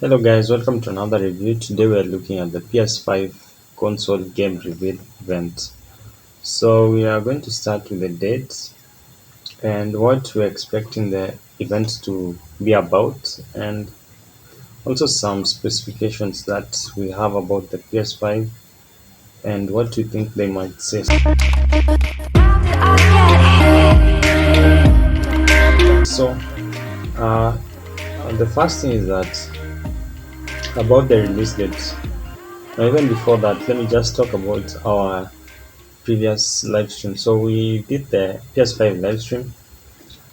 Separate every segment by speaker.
Speaker 1: Hello guys, welcome to another review. Today we are looking at the PS5 console game reveal event. So we are going to start with the date and what we're expecting the event to be about, and also some specifications that we have about the PS5 and what we think they might say. So uh, the first thing is that about the release date. Now, even before that, let me just talk about our previous live stream. So we did the PS5 live stream.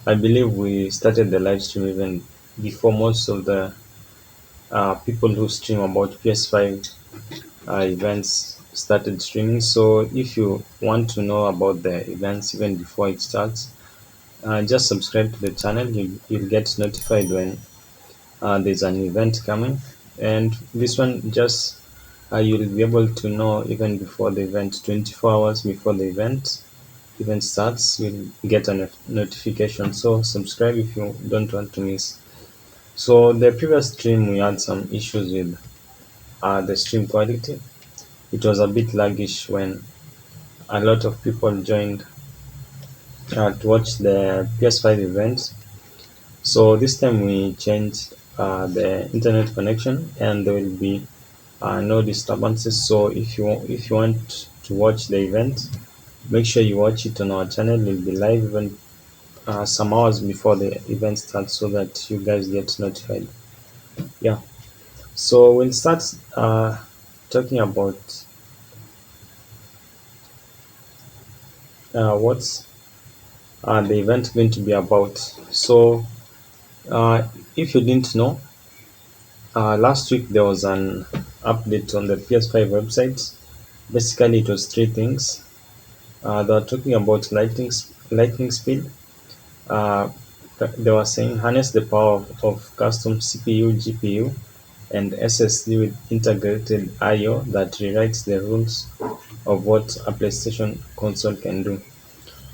Speaker 1: I believe we started the live stream even before most of the people who stream about PS5 events started streaming. So if you want to know about the events even before it starts, just subscribe to the channel. You'll get notified when there's an event coming. And this one just you'll be able to know even before the event, 24 hours before the event starts, you'll get a notification. So subscribe if you don't want to miss. So the previous stream we had some issues with the stream quality. It was a bit laggish when a lot of people joined to watch the PS5 events. So this time we changed the internet connection, and there will be no disturbances. So if you want to watch the event, make sure you watch it on our channel. It will be live even some hours before the event starts, so that you guys get notified. Yeah. So we'll start talking about what's the event going to be about. So uh, if you didn't know, last week there was an update on the PS5 website. Basically, it was three things. They were talking about lightning speed. Uh, they were saying harness the power of custom CPU, GPU, and SSD with integrated I/O that rewrites the rules of what a PlayStation console can do.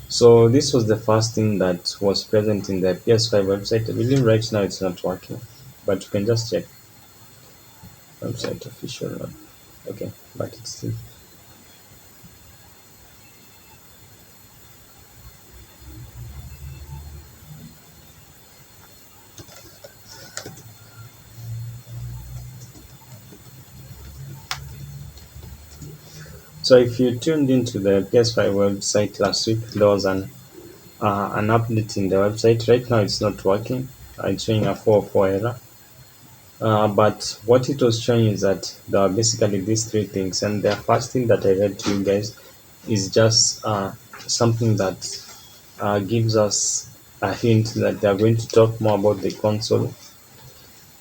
Speaker 1: So this was the first thing that was present in the PS5 website. I believe right now it's not working, but you can just check website official. Okay, but it's still. So if you tuned into the PS5 website last week, there was an update in the website. Right now it's not working. It's showing a 404 error. But what it was showing is that there are basically these three things, and the first thing that I read to you guys is just something that gives us a hint that they are going to talk more about the console,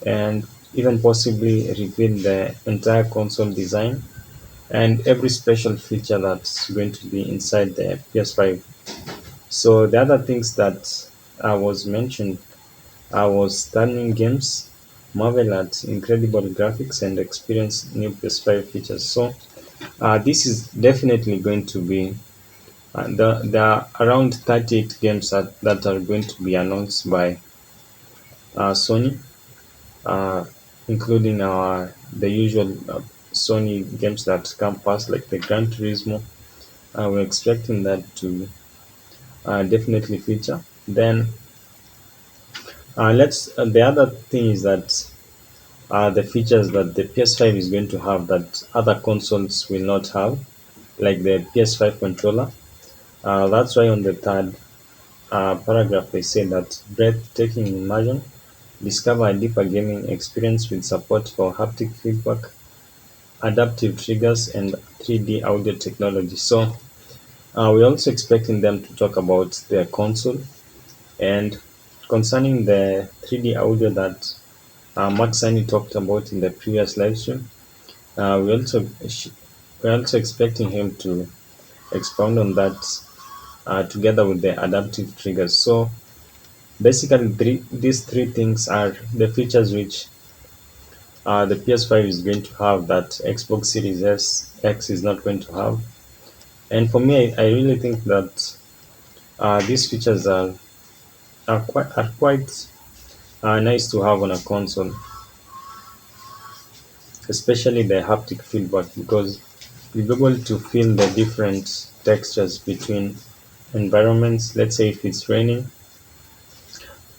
Speaker 1: and even possibly reveal the entire console design and every special feature that's going to be inside the PS5. So the other things that was mentioned was stunning games, marvel at incredible graphics, and experience new PS5 features. So this is definitely going to be there are around 38 games that are going to be announced by Sony, uh, including the usual Sony games that come past, like the Gran Turismo. We're expecting that to definitely feature. Then let's. The other thing is that the features that the PS5 is going to have that other consoles will not have, like the PS5 controller. That's why on the third paragraph they say that breathtaking immersion, discover a deeper gaming experience with support for haptic feedback, adaptive triggers, and 3D audio technology. So we're also expecting them to talk about their console, and concerning the 3D audio that Mark Sani talked about in the previous live stream. We're also expecting him to expound on that together with the adaptive triggers. So basically, these three things are the features which the PS5 is going to have that Xbox Series X is not going to have. And for me, I really think that these features are quite nice to have on a console. especially the haptic feedback, because you'll be able to feel the different textures between environments. Let's say if it's raining,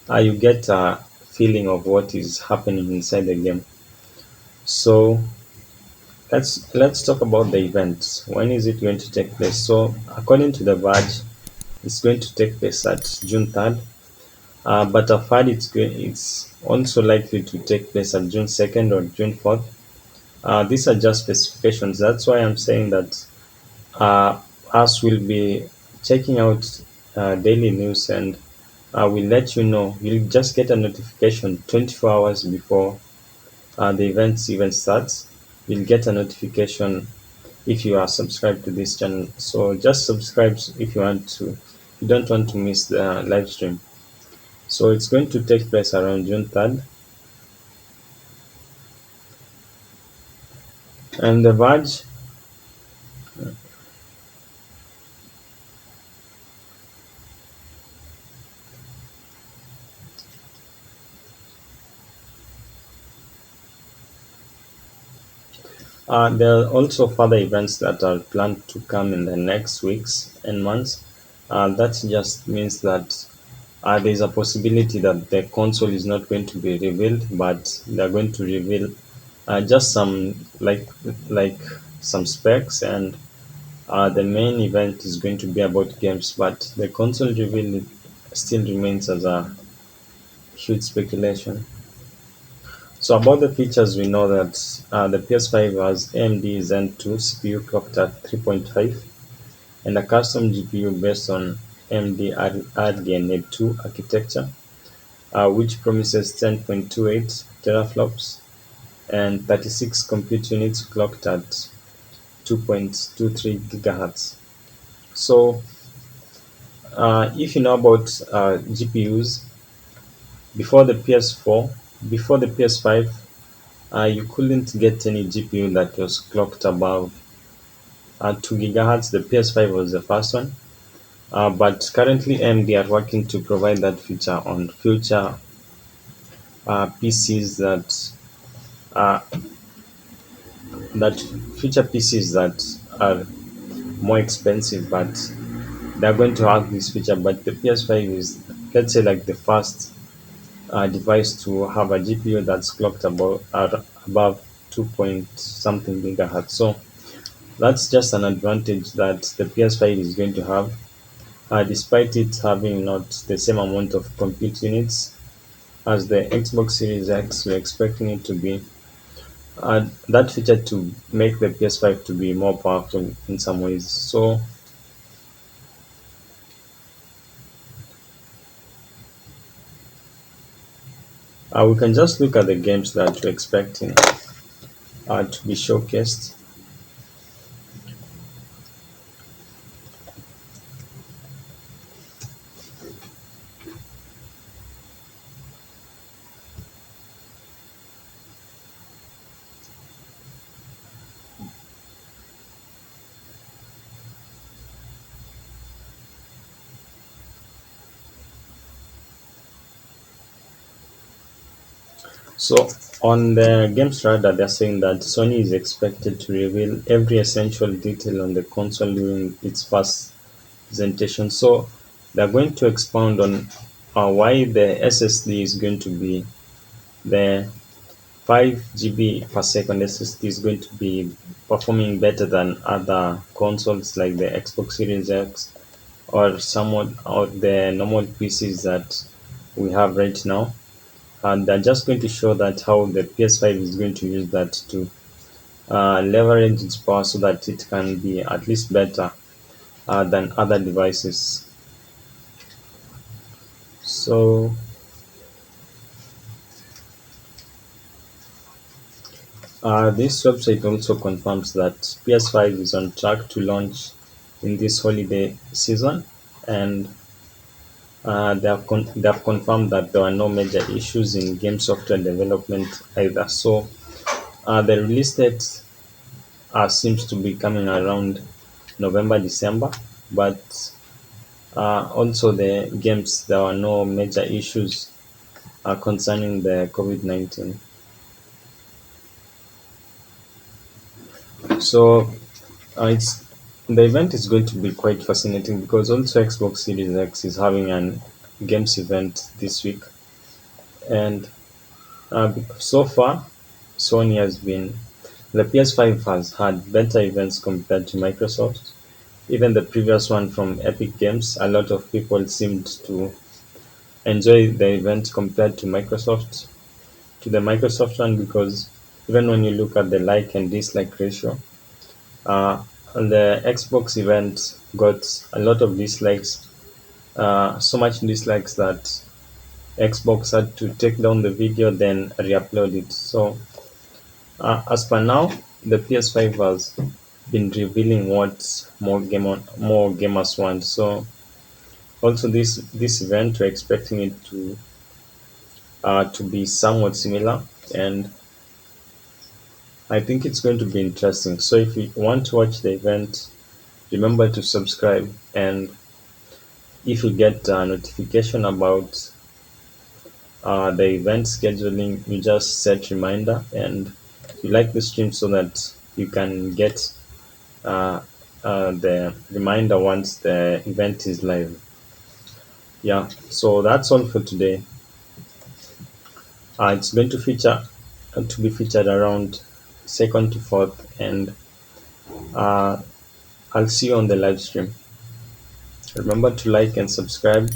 Speaker 1: you get a feeling of what is happening inside the game. So let's talk about the event. When is it going to take place? So according to the Verge, it's going to take place at June 3rd. But I've heard it's also likely to take place at June 2nd or June 4th. These are just specifications. That's why I'm saying that uh, us will be checking out daily news, and we'll let you know. You'll just get a notification 24 hours before the events even starts. You'll get a notification if you are subscribed to this channel. So just subscribe if you want to. If you don't want to miss the live stream. So it's going to take place around June 3rd. And the Verge, there are also further events that are planned to come in the next weeks and months. That just means that there's a possibility that the console is not going to be revealed, but they're going to reveal just some like some specs, and the main event is going to be about games, but the console reveal still remains as a huge speculation. So about the features, we know that the PS5 has AMD Zen 2 CPU clocked at 3.5 and a custom GPU based on AMD RDNA 2 architecture, which promises 10.28 teraflops and 36 compute units clocked at 2.23 gigahertz. So, if you know about GPUs, before the PS4, before the PS5, you couldn't get any GPU that was clocked above 2 gigahertz. The PS5 was the first one, but currently AMD are working to provide that feature on future PCs uh, that PCs that are more expensive, but they're going to have this feature. But the PS5 is, let's say, like the first device to have a GPU that's clocked above 2 point something gigahertz. So that's just an advantage that the PS5 is going to have, despite it having not the same amount of compute units as the Xbox Series X we're expecting it to be. That feature to make the PS5 to be more powerful in some ways. So we can just look at the games that we're expecting to be showcased. So on the games radar, they're saying that Sony is expected to reveal every essential detail on the console during its first presentation. So they're going to expound on why the SSD is going to be the 5 GB per second SSD is going to be performing better than other consoles like the Xbox Series X or somewhat or the normal PCs that we have right now. And they're just going to show that how the PS5 is going to use that to leverage its power so that it can be at least better than other devices. So this website also confirms that PS5 is on track to launch in this holiday season, and they have confirmed that there are no major issues in game software development either. So the release date seems to be coming around November, December, but also the games, there are no major issues concerning the COVID-19. So it's the event is going to be quite fascinating because also Xbox Series X is having an games event this week, and so far Sony has been the PS5 has had better events compared to Microsoft. Even the previous one from Epic Games, a lot of people seemed to enjoy the event compared to the Microsoft one because even when you look at the like and dislike ratio, uh, the Xbox event got a lot of dislikes, so much dislikes that Xbox had to take down the video then re-upload it. So as per now, the PS5 has been revealing what more gamers want. So also this event we're expecting it to be somewhat similar, and I think it's going to be interesting. So if you want to watch the event, remember to subscribe, and if you get a notification about the event scheduling, you just set reminder and you like the stream so that you can get uh, the reminder once the event is live. Yeah, so that's all for today. It's going to be featured around second to fourth, and uh, I'll see you on the live stream. Remember to like and subscribe.